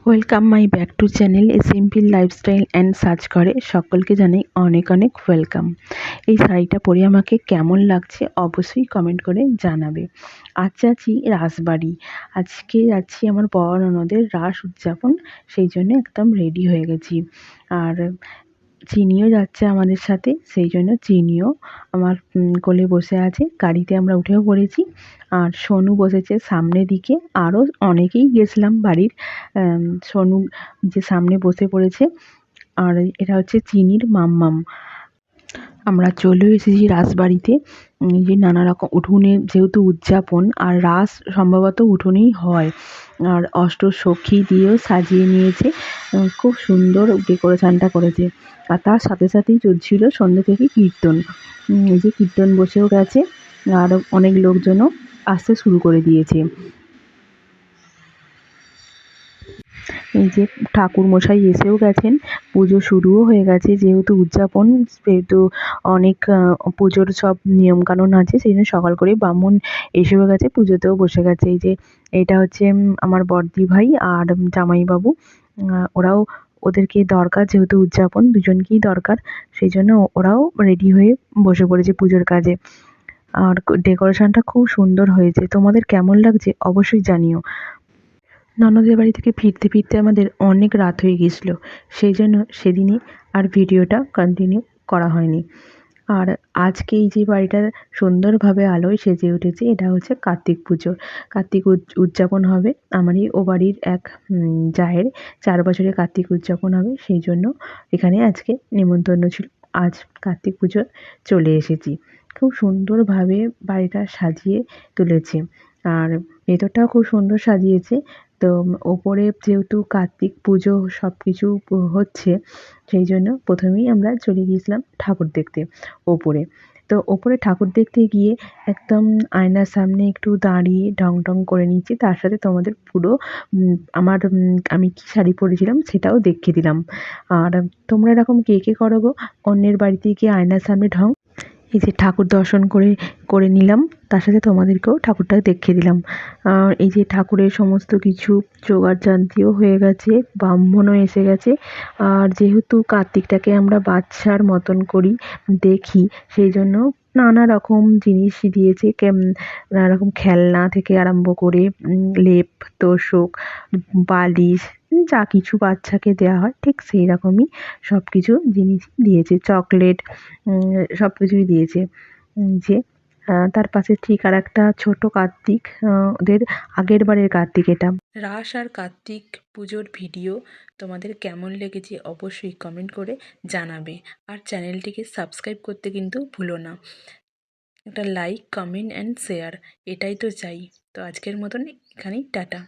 Welcome my back to channel a simple lifestyle and search করে সকলকে জানাই অনেক অনেক ওয়েলকাম। এই শাড়িটা পরে আমাকে কেমন লাগছে অবশ্যই কমেন্ট করে জানাবে। আজ যাচ্ছি রাসবাড়ি। আজকে যাচ্ছি আমার বড় ননদের রাস উদযাপন, সেই জন্য একদম রেডি হয়ে গেছি। আর চিনিও যাচ্ছে আমাদের সাথে, সেই জন্য চিনিও আমার কোলে বসে আছে। গাড়িতে আমরা উঠেও পড়েছি। আর সোনু বসেছে সামনের দিকে, আরও অনেকেই গেছিলাম বাড়ির। সোনু যে সামনে বসে পড়েছে। আর এটা হচ্ছে চিনির মাম্মাম। আমরা চলেও এসেছি রাসবাড়িতে। যে নানা রকম উঠোনে যেহেতু উদযাপন, আর রাস সম্ভবত উঠোনেই হয়। আর অষ্টসখী দিয়েও সাজিয়ে নিয়েছে, খুব সুন্দর ডেকোরেশনটা করেছে। আর তার সাথে সাথেই চলছিল সন্ধ্যে থেকে কীর্তন। এই যে কীর্তন বসেও গেছে, আর অনেক লোকজনও আসতে শুরু করে দিয়েছে। এই যে ঠাকুরমশাই এসেও গেছেন, পুজো শুরুও হয়ে গেছে। যেহেতু উদযাপন, সেহেতু অনেক পুজোর সব নিয়মকানুন আছে, সেই জন্য সকাল করেই ব্রাহ্মণ এসেও গেছে, পুজোতেও বসে গেছে। এই যে এটা হচ্ছে আমার বড়দি ভাই আর জামাইবাবু। ওরাও, ওদেরকে দরকার, যেহেতু উদযাপন দুজনকেই দরকার, সেই জন্য ওরাও রেডি হয়ে বসে পড়েছে পুজোর কাজে। আর ডেকোরেশনটা খুব সুন্দর হয়েছে। তোমাদের কেমন লাগছে অবশ্যই জানিও। ননদের বাড়ি থেকে ফিরতে ফিরতে আমাদের অনেক রাত হয়ে গিয়েছিল, সেই জন্য সেদিনই আর ভিডিওটা কন্টিনিউ করা হয়নি। আর আজকে এই যে বাড়িটা সুন্দরভাবে আলোয় সেজে উঠেছে, এটা হচ্ছে কার্তিক পুজো। কার্তিক উদযাপন হবে আমারই ও বাড়ির এক জায়ের 4 বছরে কার্তিক উদযাপন হবে, সেই জন্য এখানে আজকে নেমন্তন্ন ছিল। আজ কার্তিক পুজো চলে এসেছি। খুব সুন্দরভাবে বাড়িটা সাজিয়ে তুলেছে। আর ভেতরটাও খুব সুন্দর সাজিয়েছে। তো ওপরে যেহেতু কার্তিক পুজো সব কিছু হচ্ছে, সেই জন্য প্রথমেই আমরা চলে গিয়েছিলাম ঠাকুর দেখতে ওপরে। তো ওপরে ঠাকুর দেখতে গিয়ে একদম আয়নার সামনে একটু দাঁড়িয়ে ঢং ঢং করে নিচ্ছি। তার সাথে তোমাদের পুরো আমার আমি কী শাড়ি পরেছিলাম সেটাও দেখিয়ে দিলাম। আর তোমরা এরকম কে কে করো গো? অন্যের বাড়িতে গিয়ে আয়নার সামনে ঢং। এই যে ঠাকুর দর্শন করে নিলাম, তার সাথে তোমাদেরকেও ঠাকুরটা দেখিয়ে দিলাম। আর এই যে ঠাকুরের সমস্ত কিছু জোগাড়যন্ত্রীও হয়ে গেছে, ব্রাহ্মণও এসে গেছে। আর যেহেতু কার্তিকটাকে আমরা বাচ্চার মতন করি দেখি, সেই জন্য নানা রকম জিনিস দিয়েছে। নানা রকম খেলনা থেকে আরম্ভ করে লেপ, তোশক, বালিশ, যা কিছু বাচ্চাকে দেওয়া হয় ঠিক সেই রকমই সব কিছু জিনিসই দিয়েছে। চকলেট, সব কিছুই দিয়েছে। যে তার পাশে ঠিক আরেকটা ছোট কার্তিক, ওদের আগের বারের কার্তিক এটা। রাস আর কার্তিক পুজোর ভিডিও তোমাদের কেমন লেগেছে অবশ্যই কমেন্ট করে জানাবে। আর চ্যানেলটিকে সাবস্ক্রাইব করতে কিন্তু ভুলো না। একটা লাইক, কমেন্ট অ্যান্ড শেয়ার, এটাই তো চাই। তো আজকের মতন এখানেই টাটা।